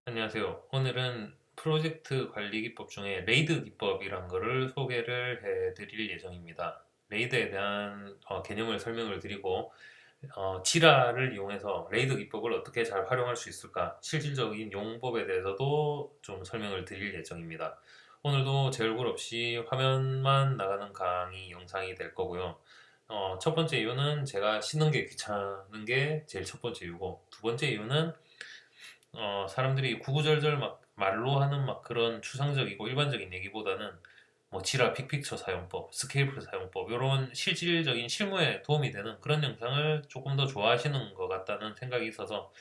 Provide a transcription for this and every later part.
안녕하세요. 오늘은 프로젝트 관리 기법 중에 레이드 기법이란 거를 소개를 해 드릴 예정입니다. 레이드에 대한 개념을 설명을 드리고 지라를 이용해서 레이드 기법을 어떻게 잘 활용할 수 있을까 실질적인 용법에 대해서도 좀 설명을 드릴 예정입니다. 오늘도 제 얼굴 없이 화면만 나가는 강의 영상이 될 거고요. 첫 번째 이유는 제가 씻는 게 귀찮은 게 제일 첫 번째 이유고, 두 번째 이유는 사람들이 구구절절 막 말로 하는 막 그런 추상적이고 일반적인 얘기보다는 뭐 지라 빅픽처 사용법, 스케일프 사용법 이런 실질적인 실무에 도움이 되는 그런 영상을 조금 더 좋아하시는 것 같다는 생각이 있어서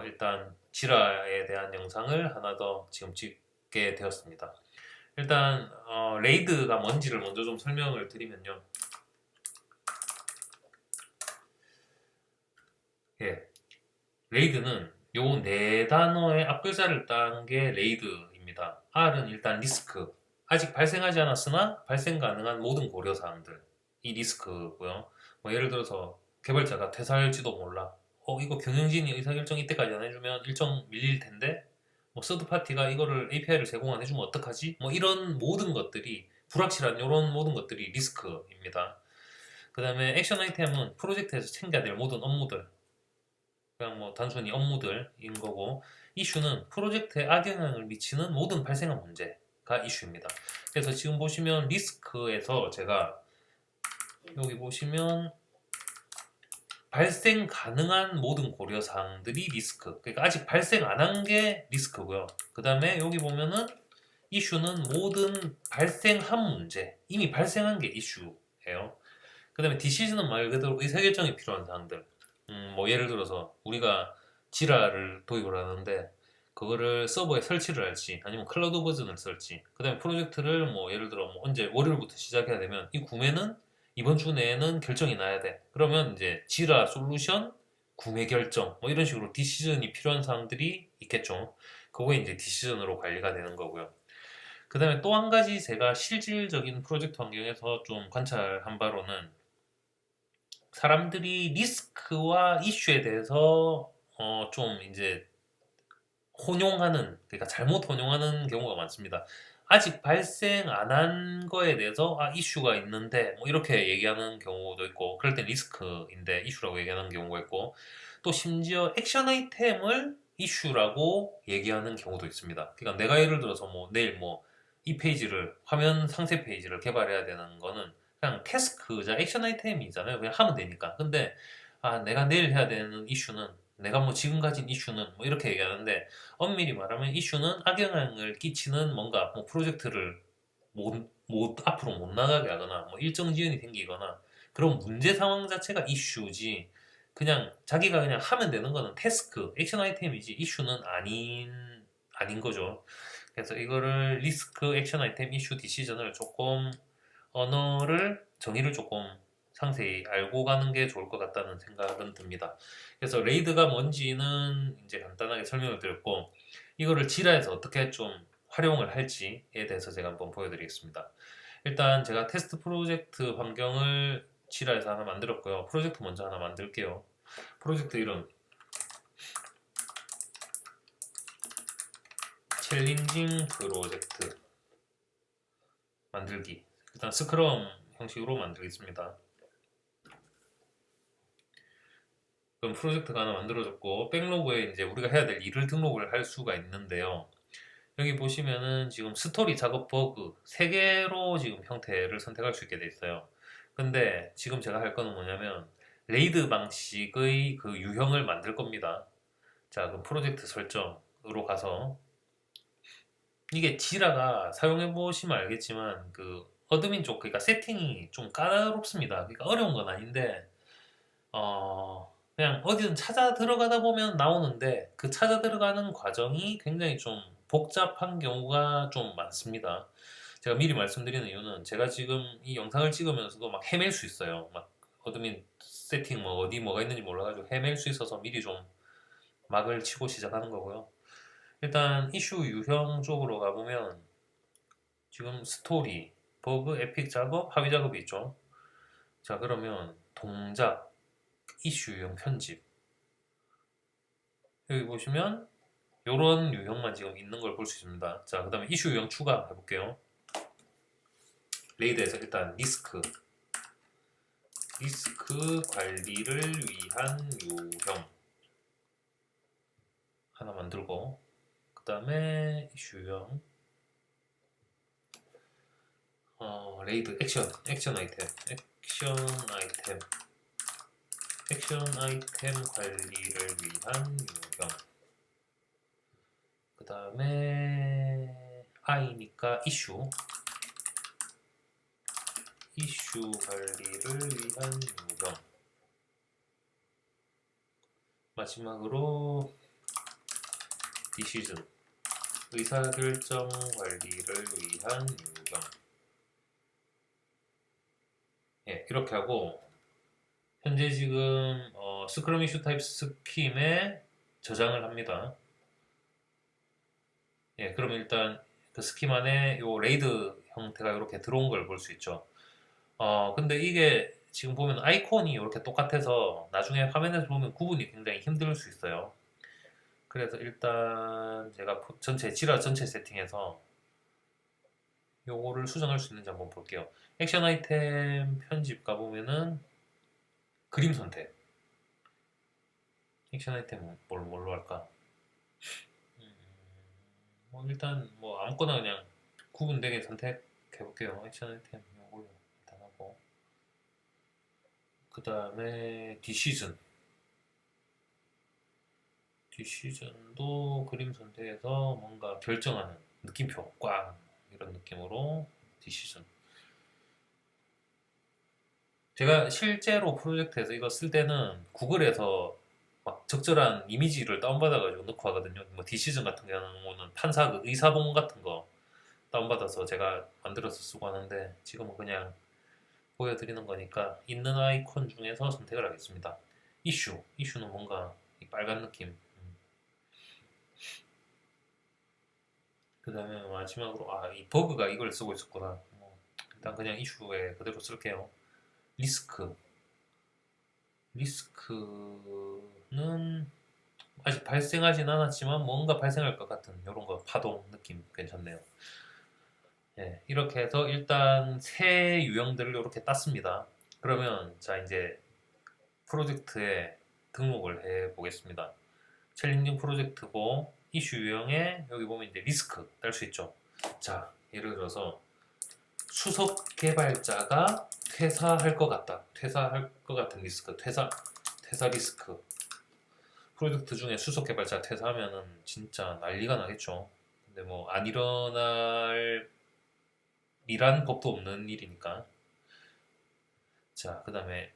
일단 지라에 대한 영상을 하나 더 지금 찍게 되었습니다. 일단 레이드가 뭔지를 먼저 좀 설명을 드리면요. 예, 레이드는 요 네 단어의 앞글자를 딴 게 레이드입니다. R은 일단 리스크. 아직 발생하지 않았으나 발생 가능한 모든 고려사항들. 이 리스크고요. 뭐 예를 들어서 개발자가 퇴사할지도 몰라. 이거 경영진이 의사결정 이때까지 안 해주면 일정 밀릴 텐데? 뭐 서드파티가 이거를 API를 제공 안 해주면 어떡하지? 뭐 이런 모든 것들이 불확실한 이런 모든 것들이 리스크입니다. 그 다음에 액션 아이템은 프로젝트에서 챙겨야 될 모든 업무들. 그냥 뭐 단순히 업무들인 거고, 이슈는 프로젝트에 악영향을 미치는 모든 발생한 문제가 이슈입니다. 그래서 지금 보시면 리스크에서 제가 여기 보시면 발생 가능한 모든 고려 사항들이 리스크. 그러니까 아직 발생 안 한 게 리스크고요. 그 다음에 여기 보면은 이슈는 모든 발생한 문제, 이미 발생한 게 이슈예요. 그 다음에 디시즌은 말 그대로 의사결정이 필요한 사항들. 뭐 예를 들어서 우리가 지라를 도입을 하는데 그거를 서버에 설치를 할지 아니면 클라우드 버전을 쓸지, 그 다음에 프로젝트를 뭐 예를 들어 뭐 언제 월요일부터 시작해야 되면 이 구매는 이번 주 내에는 결정이 나야 돼. 그러면 이제 지라 솔루션 구매 결정 뭐 이런 식으로 디시전이 필요한 사항들이 있겠죠. 그거에 이제 디시전으로 관리가 되는 거고요. 그 다음에 또 한 가지 제가 실질적인 프로젝트 환경에서 좀 관찰한 바로는 사람들이 리스크와 이슈에 대해서 좀 이제 혼용하는, 그러니까 잘못 혼용하는 경우가 많습니다. 아직 발생 안 한 거에 대해서 이슈가 있는데 뭐 이렇게 얘기하는 경우도 있고, 그럴 땐 리스크인데 이슈라고 얘기하는 경우가 있고, 또 심지어 액션 아이템을 이슈라고 얘기하는 경우도 있습니다. 그러니까 내가 예를 들어서 뭐 내일 뭐 이 페이지를 화면 상세 페이지를 개발해야 되는 거는 그냥 태스크자 액션 아이템이잖아요. 그냥 하면 되니까. 근데 내가 내일 해야 되는 이슈는, 내가 뭐 지금 가진 이슈는 뭐 이렇게 얘기하는데, 엄밀히 말하면 이슈는 악영향을 끼치는 뭔가 뭐 프로젝트를 앞으로 못 나가게 하거나 뭐 일정 지연이 생기거나 그런 문제 상황 자체가 이슈지, 그냥 자기가 그냥 하면 되는 거는 태스크, 액션 아이템이지 이슈는 아닌 거죠. 그래서 이거를 리스크, 액션 아이템, 이슈, 디시전을 조금 정의를 조금 상세히 알고 가는 게 좋을 것 같다는 생각은 듭니다. 그래서 레이드가 뭔지는 이제 간단하게 설명을 드렸고, 이거를 지라에서 어떻게 좀 활용을 할지에 대해서 제가 한번 보여드리겠습니다. 일단 제가 테스트 프로젝트 환경을 지라에서 하나 만들었고요. 프로젝트 먼저 하나 만들게요. 프로젝트 이름 챌린징 프로젝트 만들기. 일단 스크럼 형식으로 만들겠습니다. 그럼 프로젝트가 하나 만들어졌고, 백로그에 이제 우리가 해야 될 일을 등록을 할 수가 있는데요. 여기 보시면은 지금 스토리 작업 버그 3개로 지금 형태를 선택할 수 있게 돼 있어요. 근데 지금 제가 할 거는 뭐냐면 레이드 방식의 그 유형을 만들 겁니다. 자, 그럼 프로젝트 설정으로 가서, 이게 지라가 사용해 보시면 알겠지만 그 어드민 쪽, 그러니까 세팅이 좀 까다롭습니다. 그러니까 어려운 건 아닌데 그냥 어디든 찾아 들어가다 보면 나오는데 그 찾아 들어가는 과정이 굉장히 좀 복잡한 경우가 좀 많습니다. 제가 미리 말씀드리는 이유는 제가 지금 이 영상을 찍으면서도 막 헤맬 수 있어요. 막 어드민 세팅 뭐 어디 뭐가 있는지 몰라가지고 헤맬 수 있어서 미리 좀 막을 치고 시작하는 거고요. 일단 이슈 유형 쪽으로 가보면 지금 스토리, 버그, 에픽 작업, 하위 작업이 있죠. 자, 그러면 동작, 이슈 유형 편집, 여기 보시면 요런 유형만 지금 있는 걸 볼 수 있습니다. 자, 그 다음에 이슈 유형 추가해 볼게요. 레이드에서 일단 리스크 관리를 위한 유형 하나 만들고, 그 다음에 이슈 유형 레이드 액션 아이템 관리를 위한 유형. 그 다음에 I니까 이슈 관리를 위한 유형. 마지막으로 decision 의사결정 관리를 위한 유형. 예, 이렇게 하고 현재 지금 스크럼 이슈 타입 스킴에 저장을 합니다. 예, 그럼 일단 그 스킴 안에 요 레이드 형태가 이렇게 들어온 걸 볼 수 있죠. 근데 이게 지금 보면 아이콘이 이렇게 똑같아서 나중에 화면에서 보면 구분이 굉장히 힘들 수 있어요. 그래서 일단 제가 지라 전체 세팅해서 요거를 수정할 수 있는지 한번 볼게요. 액션 아이템 편집 가보면은 그림 선택. 액션 아이템 뭘로 할까? 뭐 일단 뭐 아무거나 그냥 구분되게 선택해 볼게요. 액션 아이템 요걸로 일단 하고, 그 다음에 디시전도 그림 선택해서 뭔가 결정하는 느낌표 꽝 이런 느낌으로 디시전. 제가 실제로 프로젝트에서 이거 쓸 때는 구글에서 막 적절한 이미지를 다운받아가지고 넣고 하거든요. 뭐 디시전 같은 경우는 판사 그 의사봉 같은 거 다운받아서 제가 만들어서 쓰고 하는데, 지금은 그냥 보여드리는 거니까 있는 아이콘 중에서 선택을 하겠습니다. 이슈는 뭔가 이 빨간 느낌. 그 다음에 마지막으로 이 버그가 이걸 쓰고 있었구나. 일단 그냥 이슈에 그대로 쓸게요. 리스크는 아직 발생하진 않았지만 뭔가 발생할 것 같은 이런 거 파동 느낌 괜찮네요. 예, 이렇게 해서 일단 새 유형들을 이렇게 땄습니다. 그러면 자 이제 프로젝트에 등록을 해 보겠습니다. 챌린징 프로젝트고 이슈 유형에 여기 보면 이제 리스크 딸 수 있죠. 자, 예를 들어서 수석 개발자가 퇴사할 것 같은 리스크, 퇴사 리스크. 프로젝트 중에 수석 개발자 퇴사하면은 진짜 난리가 나겠죠. 근데 뭐 안 일어날 이란 법도 없는 일이니까. 자, 그다음에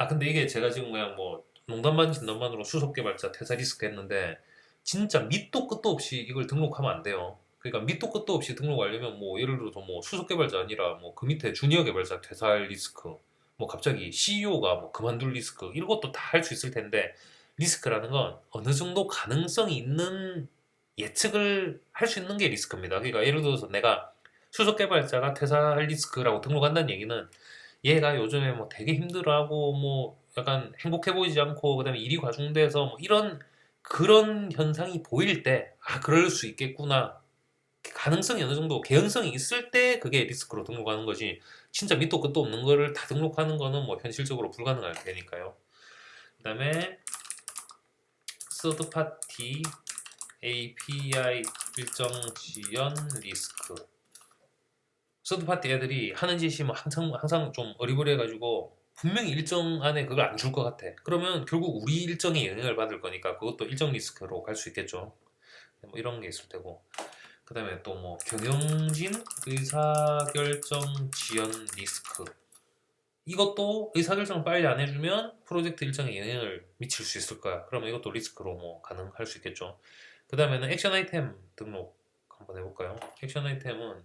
근데 이게 제가 지금 그냥 뭐 농담 반 진담반으로 수석 개발자 퇴사 리스크 했는데 진짜 밑도 끝도 없이 이걸 등록하면 안 돼요. 그러니까 밑도 끝도 없이 등록하려면 뭐 예를 들어서 뭐 수석 개발자 아니라 뭐 그 밑에 주니어 개발자 퇴사할 리스크, 뭐 갑자기 CEO가 뭐 그만둘 리스크 이런 것도 다 할 수 있을 텐데, 리스크라는 건 어느 정도 가능성이 있는 예측을 할 수 있는 게 리스크입니다. 그러니까 예를 들어서 내가 수석 개발자가 퇴사할 리스크라고 등록한다는 얘기는 얘가 요즘에 뭐 되게 힘들어하고 뭐 약간 행복해 보이지 않고 그다음에 일이 과중돼서 뭐 이런 그런 현상이 보일 때 그럴 수 있겠구나, 가능성이 어느 정도 개연성이 있을 때 그게 리스크로 등록하는 거지, 진짜 밑도 끝도 없는 거를 다 등록하는 거는 뭐 현실적으로 불가능할 테니까요. 그다음에 서드 파티 API 일정 지연 리스크. 서드파티 애들이 하는 짓이 뭐 항상 좀 어리버리해가지고 분명히 일정 안에 그걸 안 줄 것 같아. 그러면 결국 우리 일정에 영향을 받을 거니까 그것도 일정 리스크로 갈 수 있겠죠. 뭐 이런 게 있을 테고. 그 다음에 또 뭐 경영진 의사결정 지연 리스크. 이것도 의사결정을 빨리 안 해주면 프로젝트 일정에 영향을 미칠 수 있을 거야. 그러면 이것도 리스크로 뭐 가능할 수 있겠죠. 그 다음에는 액션 아이템 등록 한번 해볼까요? 액션 아이템은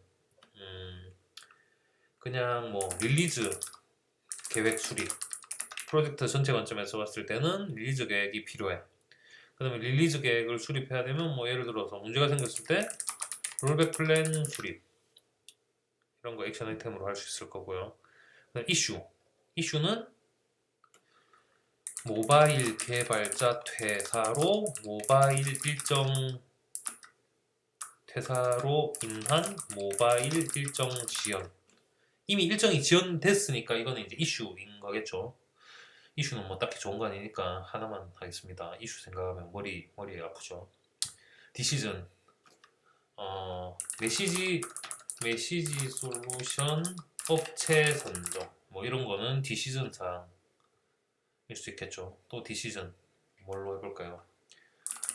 그냥 뭐 릴리즈 계획 수립, 프로젝트 전체 관점에서 봤을 때는 릴리즈 계획이 필요해. 그 다음에 릴리즈 계획을 수립해야 되면 뭐 예를 들어서 문제가 생겼을 때 롤백 플랜 수립, 이런 거 액션 아이템으로 할 수 있을 거고요. 이슈는 모바일 개발자 퇴사로 인한 모바일 일정 지연. 이미 일정이 지연됐으니까 이거는 이제 이슈인 거겠죠. 이슈는 뭐 딱히 좋은 거 아니니까 하나만 하겠습니다. 이슈 생각하면 머리 아프죠. 디시전 메시지 솔루션 업체 선정 뭐 이런 거는 디시전 사항일 수 있겠죠. 또 디시전 뭘로 해볼까요?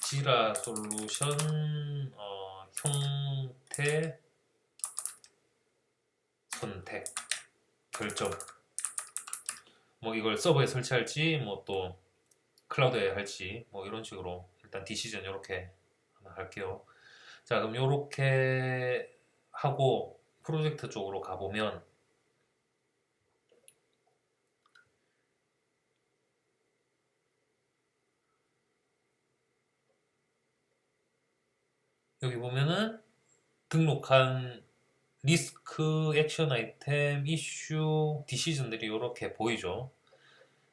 지라 솔루션 형태 선택 결정 뭐 이걸 서버에 설치할지 뭐 또 클라우드에 할지 뭐 이런 식으로 일단 디시전 이렇게 하나 할게요. 자 그럼 이렇게 하고 프로젝트 쪽으로 가보면 여기 보면은 등록한 리스크, 액션 아이템, 이슈, 디시전들이 이렇게 보이죠.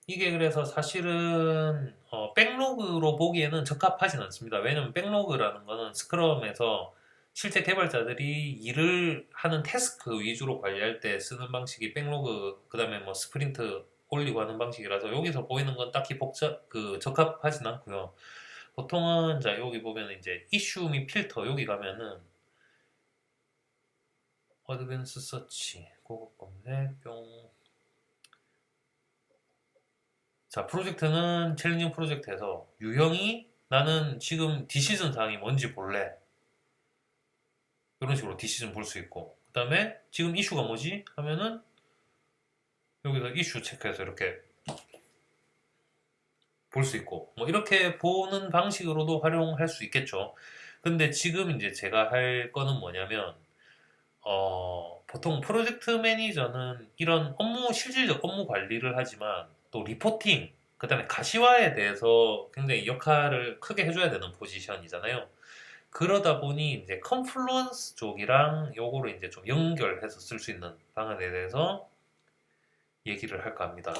이게 그래서 사실은 백로그로 보기에는 적합하진 않습니다. 왜냐면 백로그라는 거는 스크럼에서 실제 개발자들이 일을 하는 태스크 위주로 관리할 때 쓰는 방식이 백로그, 그 다음에 뭐 스프린트 올리고 하는 방식이라서 여기서 보이는 건 딱히 적합하진 않고요. 보통은 자 여기 보면 이제 이슈 및 필터 여기 가면은 어드밴스 서치 고급 검색 뿅. 자 프로젝트는 챌린징 프로젝트에서 유형이 나는 지금 디시전 사항이 뭔지 볼래 이런 식으로 디시전 볼 수 있고 그 다음에 지금 이슈가 뭐지 하면은 여기서 이슈 체크해서 이렇게 볼 수 있고 뭐 이렇게 보는 방식으로도 활용할 수 있겠죠. 근데 지금 이제 제가 할 거는 뭐냐면 보통 프로젝트 매니저는 이런 실질적 업무 관리를 하지만 또 리포팅, 그 다음에 가시화에 대해서 굉장히 역할을 크게 해줘야 되는 포지션이잖아요. 그러다 보니 이제 컨플루언스 쪽이랑 요거를 이제 좀 연결해서 쓸 수 있는 방안에 대해서 얘기를 할까 합니다.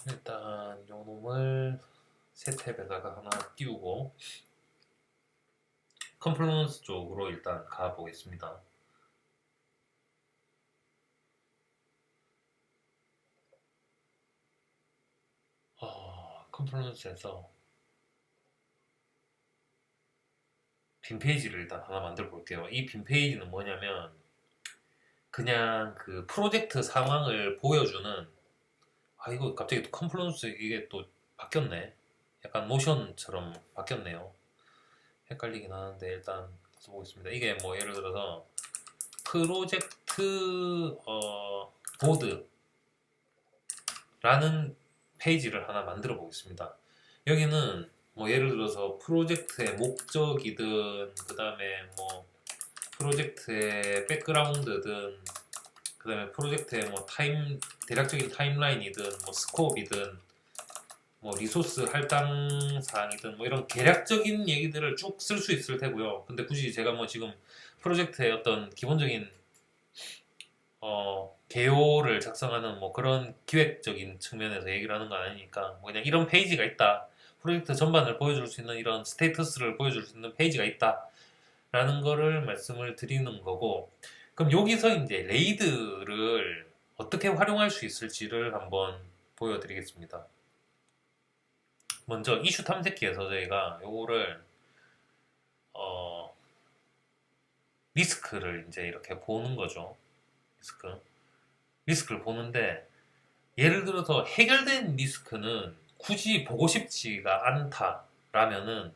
일단 요 놈을 새 탭에다가 하나 띄우고 컨플루언스 쪽으로 일단 가보겠습니다. 컨플루언스에서 빈 페이지를 일단 하나 만들어 볼게요. 이 빈 페이지는 뭐냐면 그냥 그 프로젝트 상황을 보여주는 이거 갑자기 또 컨플루언스 이게 또 바뀌었네. 약간 노션처럼 바뀌었네요. 헷갈리긴 하는데 일단 써보겠습니다. 이게 뭐 예를 들어서 프로젝트 보드라는 페이지를 하나 만들어 보겠습니다. 여기는 뭐 예를 들어서 프로젝트의 목적이든 그 다음에 뭐 프로젝트의 백그라운드든 그 다음에 프로젝트의 뭐 대략적인 타임라인이든 뭐 스코업이든 뭐 리소스 할당 사항이든 뭐 이런 계략적인 얘기들을 쭉 쓸 수 있을 테고요. 근데 굳이 제가 뭐 지금 프로젝트의 어떤 기본적인 개요를 작성하는 뭐 그런 기획적인 측면에서 얘기를 하는 건 아니니까 뭐 그냥 이런 페이지가 있다. 프로젝트 전반을 보여줄 수 있는 이런 스테이터스를 보여줄 수 있는 페이지가 있다. 라는 거를 말씀을 드리는 거고 그럼 여기서 이제 레이드를 어떻게 활용할 수 있을지를 한번 보여드리겠습니다. 먼저 이슈 탐색기에서 저희가 요거를 리스크를 이제 이렇게 보는 거죠. 리스크를 보는데 예를 들어서 해결된 리스크는 굳이 보고 싶지가 않다라면은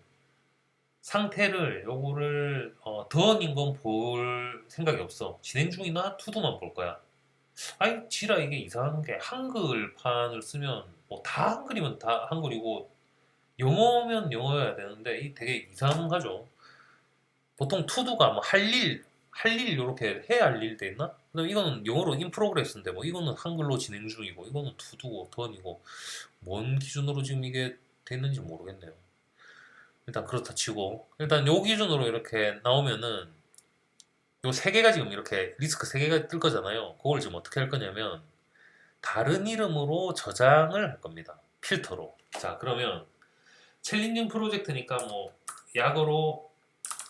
상태를 요거를 더인 건 볼 생각이 없어. 진행 중이나 투두만 볼 거야. 아이 지라 이게 이상한 게 한글판을 쓰면 뭐 다 한글이면 다 한글이고 영어면 영어여야 되는데 이 되게 이상하죠. 보통 투두가 뭐 할 일 요렇게 해야 할 일 돼 있나? 그다음 이거는 영어로 인 프로그레스인데 뭐 이거는 한글로 진행 중이고 이거는 투두고 던이고 뭔 기준으로 지금 이게 돼 있는지 모르겠네요. 일단 그렇다 치고 일단 요 기준으로 이렇게 나오면은 요 세 개가 지금 이렇게 리스크 세 개가 뜰 거잖아요. 그걸 지금 어떻게 할 거냐면 다른 이름으로 저장을 할 겁니다. 필터로. 자, 그러면 챌린징 프로젝트니까 뭐 약어로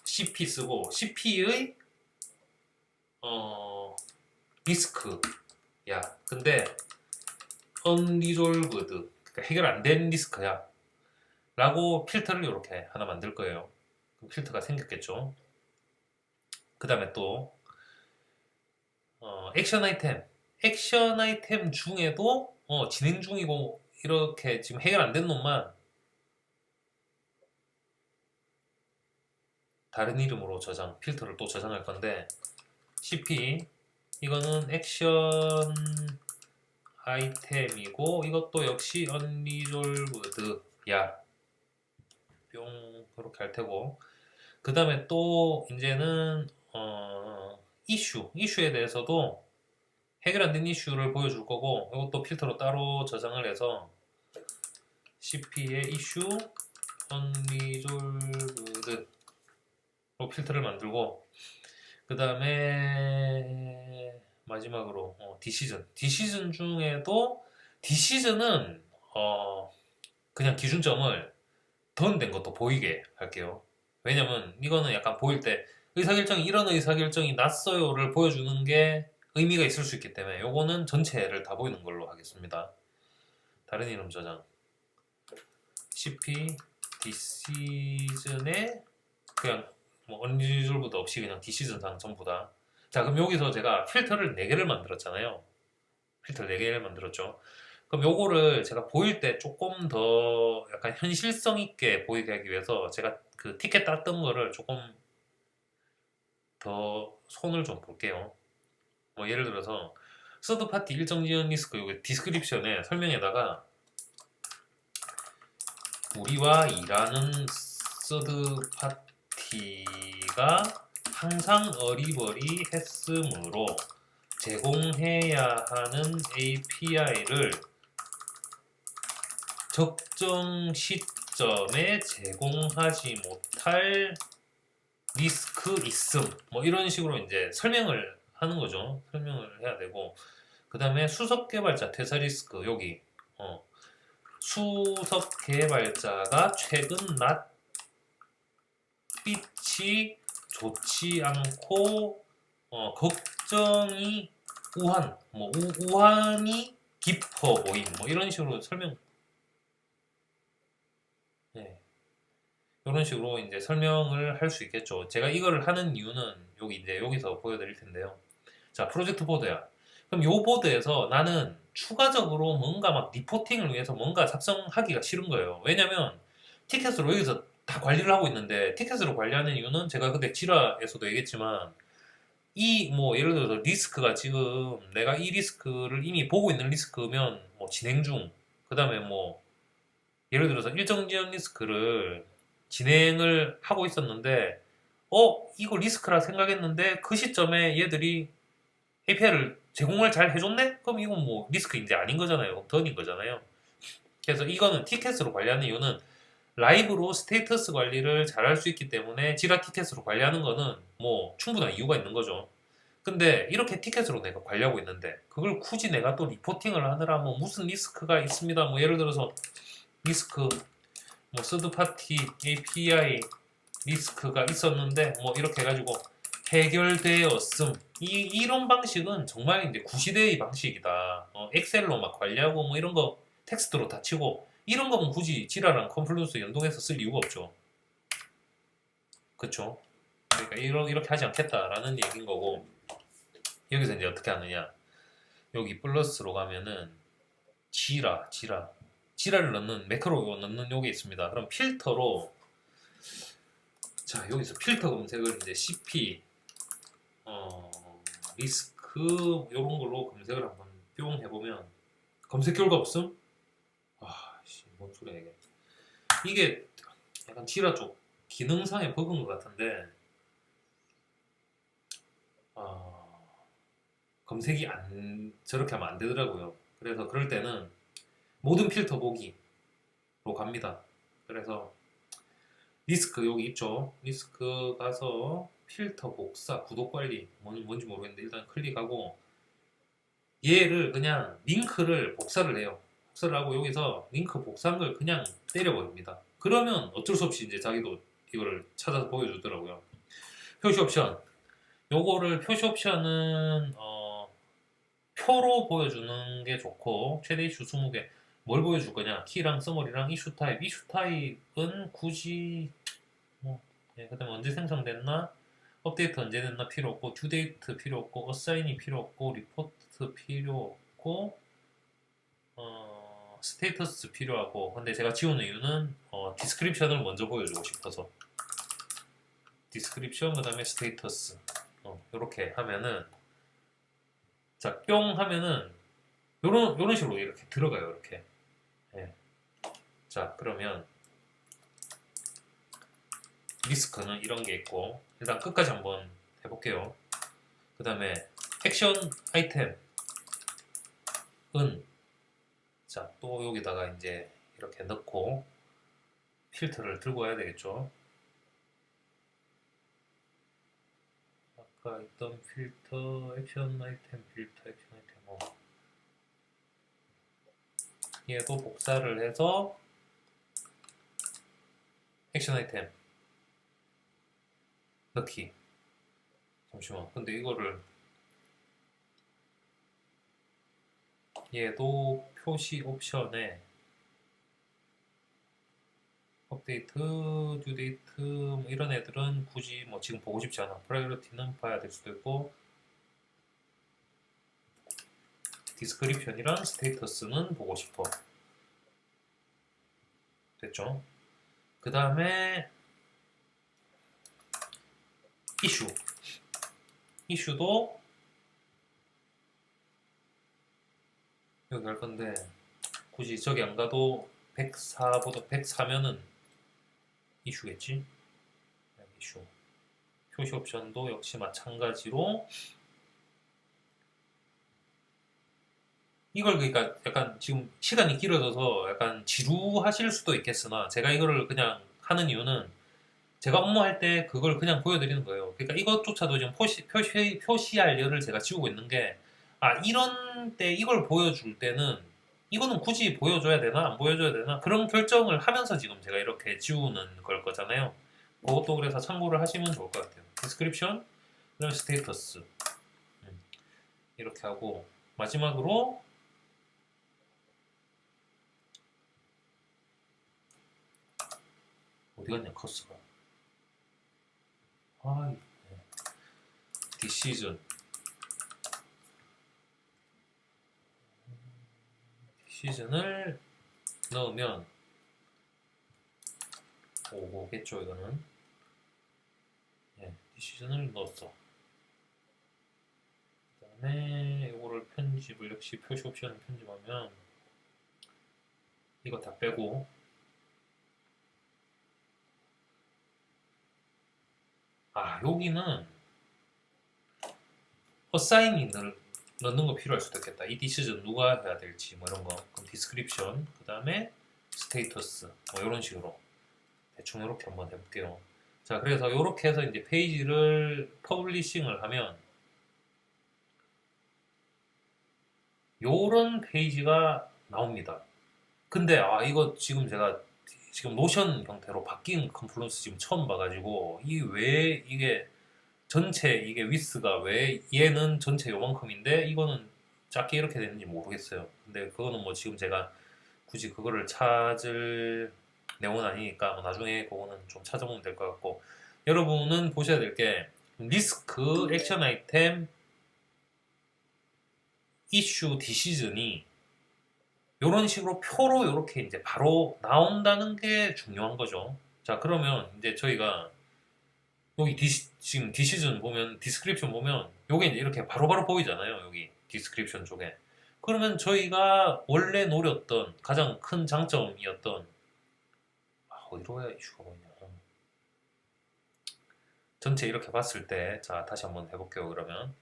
CP 쓰고 CP의 리스크야. 근데 unresolved, 그러니까 해결 안 된 리스크야. 라고 필터를 이렇게 하나 만들 거예요. 그럼 필터가 생겼겠죠. 그 다음에 또 액션 아이템. 액션 아이템 중에도 진행 중이고 이렇게 지금 해결 안 된 놈만 다른 이름으로 저장, 필터를 또 저장할 건데 CP 이거는 액션 아이템이고 이것도 역시 unresolved야. 뿅 그렇게 할 테고 그 다음에 또 이제는 이슈에 대해서도 해결 안 된 이슈를 보여줄 거고 이것도 필터로 따로 저장을 해서 CP의 이슈 unresolved로 필터를 만들고 그 다음에 마지막으로 디시즌 중에도 디시즌은 그냥 기준점을 던된 것도 보이게 할게요. 왜냐면 이거는 약간 보일 때 의사결정이 이런 의사결정이 났어요를 보여주는 게 의미가 있을 수 있기 때문에 요거는 전체를 다 보이는 걸로 하겠습니다. 다른 이름 저장 CP 디시즌에 그냥 뭐 언리졸브도 없이 그냥 디시즌상 전부 다. 자, 그럼 여기서 제가 필터를 4개를 만들었잖아요. 필터 4개를 만들었죠. 그럼 요거를 제가 보일 때 조금 더 약간 현실성 있게 보이게 하기 위해서 제가 그 티켓 땄던 거를 조금 더 손을 좀 볼게요. 뭐 예를 들어서 서드 파티 일정 지연 리스크 요게 디스크립션에 설명에다가 우리와 일하는 서드 파티가 항상 어리버리했으므로 제공해야 하는 API를 적정 시점에 제공하지 못할 리스크 있음 뭐 이런 식으로 이제 설명을 하는 거죠. 설명을 해야 되고 그 다음에 수석 개발자 퇴사 리스크 여기 수석 개발자가 최근 낯빛이 좋지 않고 걱정이 우한이 깊어 보임 뭐 이런 식으로 설명 네. 이런 식으로 이제 설명을 할 수 있겠죠. 제가 이걸 하는 이유는 여기 이제 여기서 보여드릴 텐데요. 자, 프로젝트 보드야. 그럼 요 보드에서 나는 추가적으로 뭔가 막 리포팅을 위해서 뭔가 작성하기가 싫은 거예요. 왜냐면 티켓으로 여기서 다 관리를 하고 있는데 티켓으로 관리하는 이유는 제가 그때 지라에서도 얘기했지만 이 뭐 예를 들어서 리스크가 지금 내가 이 리스크를 이미 보고 있는 리스크면 뭐 진행 중 그다음에 뭐 예를 들어서 일정 지연 리스크를 진행을 하고 있었는데 이거 리스크라 생각했는데 그 시점에 얘들이 API를 제공을 잘 해줬네? 그럼 이건 뭐 리스크 이제 아닌 거잖아요. 던인 거잖아요. 그래서 이거는 티켓으로 관리하는 이유는 라이브로 스테이터스 관리를 잘 할 수 있기 때문에 지라 티켓으로 관리하는 거는 뭐 충분한 이유가 있는 거죠. 근데 이렇게 티켓으로 내가 관리하고 있는데 그걸 굳이 내가 또 리포팅을 하느라 뭐 무슨 리스크가 있습니다. 뭐 예를 들어서 리스크 뭐 서드 파티 API 리스크가 있었는데 뭐 이렇게 해가지고 해결되었음 이런 방식은 정말 이제 구시대의 방식이다. 엑셀로 막 관리하고 뭐 이런 거 텍스트로 다 치고 이런 거면 굳이 지라랑 컴플루스 연동해서 쓸 이유가 없죠. 그쵸? 그러니까 이렇게 하지 않겠다라는 얘기인 거고 여기서 이제 어떻게 하느냐 여기 플러스로 가면은 지라를 넣는 매크로 넣는 요게 있습니다. 그럼 필터로 자 여기서 필터 검색을 이제 CP 리스크 이런 걸로 검색을 한번 뿅 해보면 검색 결과 없음? 뭔 소리야 이게 약간 지라 쪽 기능상의 버그인 것 같은데 검색이 저렇게 하면 안 되더라고요. 그래서 그럴 때는 모든 필터 보기로 갑니다. 그래서 리스크 여기 있죠. 리스크 가서 필터 복사 구독 관리 뭔지 모르겠는데 일단 클릭하고 얘를 그냥 링크를 복사를 해요. 복사를 하고 여기서 링크 복사한 걸 그냥 때려버립니다. 그러면 어쩔 수 없이 이제 자기도 이거를 찾아서 보여주더라고요. 표시 옵션. 요거를 표시 옵션은 표로 보여주는 게 좋고 최대 이슈 20개. 뭘 보여줄 거냐? 키랑 서머리랑 이슈 타입. 이슈 타입은 굳이 뭐 그다음에 언제 생성됐나? 업데이트 언제 됐나 필요 없고 듀데이트 필요 없고 어사인이 필요 없고 리포트 필요 없고 스테이터스 필요하고 근데 제가 지우는 이유는 디스크립션을 먼저 보여주고 싶어서 디스크립션 그 다음에 스테이터스 이렇게 하면은 자 뿅 하면은 요런 식으로 이렇게 들어가요 이렇게 예. 자 그러면 리스크는 이런 게 있고 일단 끝까지 한번 해볼게요. 그 다음에 액션 아이템은 자 또 여기다가 이제 이렇게 넣고 필터를 들고 와야 되겠죠. 아까 있던 필터 액션 아이템 필터 액션 아이템 얘도 복사를 해서 액션 아이템 넣기. 잠시만 근데 이거를 얘도 표시 옵션에 업데이트, 듀데이트 뭐 이런 애들은 굳이 뭐 지금 보고 싶지 않아. 프라이어리티는 봐야 될 수도 있고 디스크립션이랑 스테이터스는 보고 싶어. 됐죠? 그 다음에 이슈. 이슈도 여기 할 건데 굳이 저기 안 가도 104보다 104면은 이슈겠지? 이슈. 표시 옵션도 역시 마찬가지로 이걸 그러니까 약간 지금 시간이 길어져서 약간 지루하실 수도 있겠으나 제가 이거를 그냥 하는 이유는 제가 업무할 때 그걸 그냥 보여드리는 거예요. 그러니까 이것조차도 지금 표시할 열을 제가 지우고 있는 게, 이런 때 이걸 보여줄 때는 이거는 굳이 보여줘야 되나, 안 보여줘야 되나, 그런 결정을 하면서 지금 제가 이렇게 지우는 걸 거잖아요. 그것도 그래서 참고를 하시면 좋을 것 같아요. 디스크립션, 그다음에 스테이터스. 이렇게 하고, 마지막으로, 어디 갔냐, 커스가. 디시즌. 시즌을 넣으면 오겠죠 이거는. 시즌을 넣었어. 그 다음에 이거를 편집을 역시 표시 옵션을 편집하면 이거 다 빼고 여기는 어사인이 넣는 거 필요할 수도 있겠다. 이 디시즌 누가 해야 될지 뭐 이런 거. 그럼 디스크립션 그 다음에 스테이터스 뭐 이런 식으로 대충 이렇게 한번 해볼게요. 자 그래서 이렇게 해서 이제 페이지를 퍼블리싱을 하면 요런 페이지가 나옵니다. 근데 이거 지금 제가 지금 노션 형태로 바뀐 컨플루언스 지금 처음 봐가지고 왜 이게 전체 이게 위스가 왜 얘는 전체 요만큼인데 이거는 작게 이렇게 되는지 모르겠어요. 근데 그거는 뭐 지금 제가 굳이 그거를 찾을 내용은 아니니까 뭐 나중에 그거는 좀 찾아보면 될 것 같고 여러분은 보셔야 될 게 리스크 액션 아이템 이슈 디시즌이 이런 식으로 표로 이렇게 이제 바로 나온다는 게 중요한 거죠. 자, 그러면 이제 저희가 여기 지금 디시즌 보면 디스크립션 보면 요게 이제 이렇게 바로바로 보이잖아요. 여기 디스크립션 쪽에. 그러면 저희가 원래 노렸던 가장 큰 장점이었던 어디로 해야 이슈가 보이냐. 전체 이렇게 봤을 때 자, 다시 한번 해볼게요. 그러면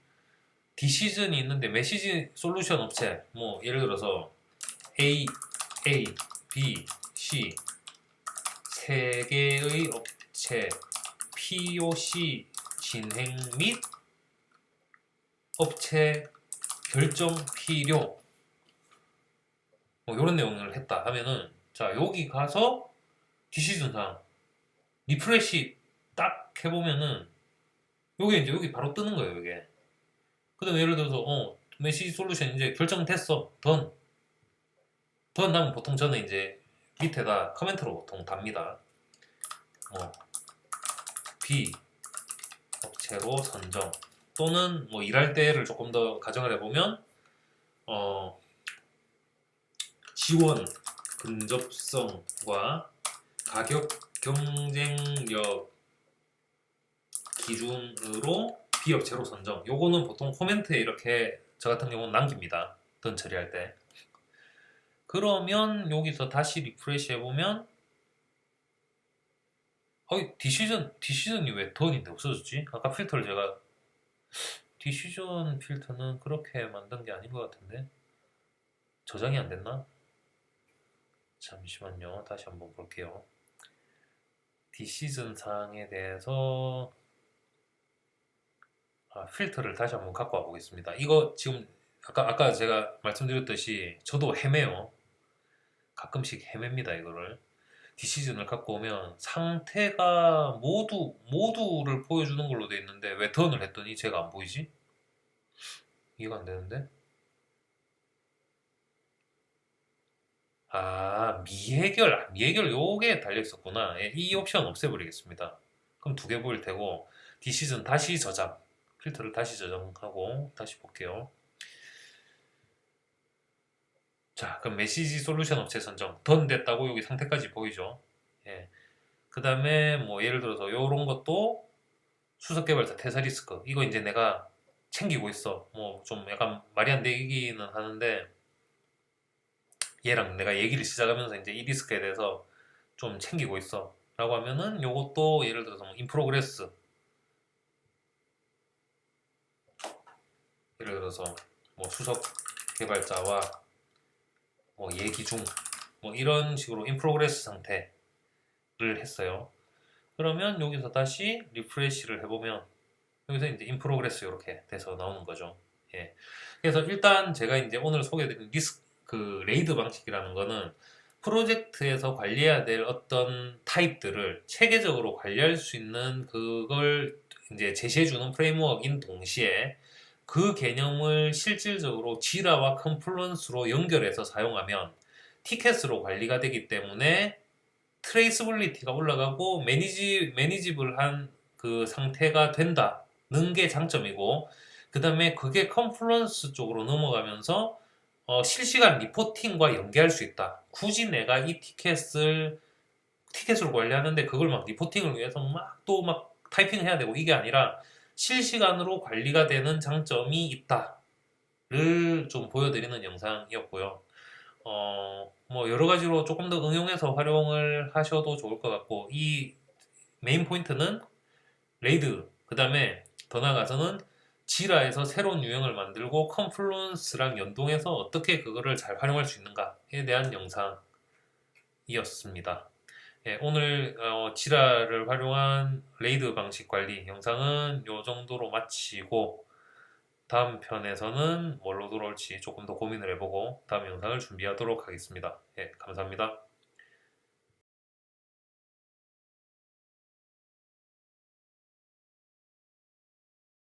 디시즌이 있는데 메시지 솔루션 업체 뭐 예를 들어서 A, B, C 세 개의 업체 POC 진행 및 업체 결정 필요 뭐 이런 내용을 했다 하면은 자 여기 가서 디시전상 리프레시 딱 해보면은 요게 이제 여기 바로 뜨는 거예요 이게. 그 다음에 예를 들어서 메시지 솔루션 이제 결정됐어 던 하면 보통 저는 이제 밑에다 커멘트로 보통 답니다. 비업체로 선정 또는 뭐 일할 때를 조금 더 가정을 해보면 지원 근접성과 가격 경쟁력 기준으로 비업체로 선정. 요거는 보통 코멘트에 이렇게 저 같은 경우는 남깁니다. 던 처리할 때. 그러면 여기서 다시 리프레시 해보면 디시전이 왜 던인데 없어졌지? 아까 필터를 제가 디시전 필터는 그렇게 만든 게 아닌 것 같은데 저장이 안 됐나? 잠시만요. 다시 한번 볼게요. 디시전 사항에 대해서 필터를 다시 한번 갖고 와 보겠습니다. 이거 지금 아까 제가 말씀드렸듯이 저도 헤매요. 가끔씩 헤맵니다 이거를. 디시전을 갖고 오면 상태가 모두를 보여주는 걸로 돼 있는데 왜 턴을 했더니 제가 안 보이지? 이해가 안 되는데? 미해결 요게 달려 있었구나. 예, 이 옵션 없애버리겠습니다. 그럼 두 개 보일 테고 디시전 다시 저장 필터를 다시 저장하고 다시 볼게요. 자, 그럼 메시지 솔루션 업체 선정 던 됐다고 여기 상태까지 보이죠? 예. 그 다음에 뭐 예를 들어서 요런 것도 수석 개발자 퇴사 리스크 이거 이제 내가 챙기고 있어. 뭐 좀 약간 말이 안 되기는 하는데 얘랑 내가 얘기를 시작하면서 이제 이 리스크에 대해서 좀 챙기고 있어. 라고 하면은 요것도 예를 들어서 뭐 인프로그레스 예를 들어서 뭐 수석 개발자와 뭐 얘기 중 뭐 이런 식으로 인프로그레스 상태를 했어요. 그러면 여기서 다시 리프레시를 해보면 여기서 이제 인프로그레스 이렇게 돼서 나오는 거죠. 예. 그래서 일단 제가 이제 오늘 소개해드린 레이드 방식이라는 거는 프로젝트에서 관리해야 될 어떤 타입들을 체계적으로 관리할 수 있는 그걸 이제 제시해주는 프레임워크인 동시에 그 개념을 실질적으로 지라와 컨플루언스로 연결해서 사용하면 티켓으로 관리가 되기 때문에 트레이스빌리티가 올라가고 매니지블한 그 상태가 된다는 게 장점이고 그 다음에 그게 컨플루언스 쪽으로 넘어가면서 실시간 리포팅과 연계할 수 있다. 굳이 내가 이 티켓을 관리하는데 그걸 막 리포팅을 위해서 막 타이핑을 해야 되고 이게 아니라 실시간으로 관리가 되는 장점이 있다를 좀 보여드리는 영상이었고요. 뭐 여러 가지로 조금 더 응용해서 활용을 하셔도 좋을 것 같고 이 메인 포인트는 레이드 그 다음에 더 나아가서는 지라에서 새로운 유형을 만들고 컨플루언스랑 연동해서 어떻게 그거를 잘 활용할 수 있는가에 대한 영상이었습니다. 예, 오늘 지라를 활용한 레이드 방식 관리 영상은 이 정도로 마치고 다음 편에서는 뭘로 돌아올지 조금 더 고민을 해보고 다음 영상을 준비하도록 하겠습니다. 예, 감사합니다.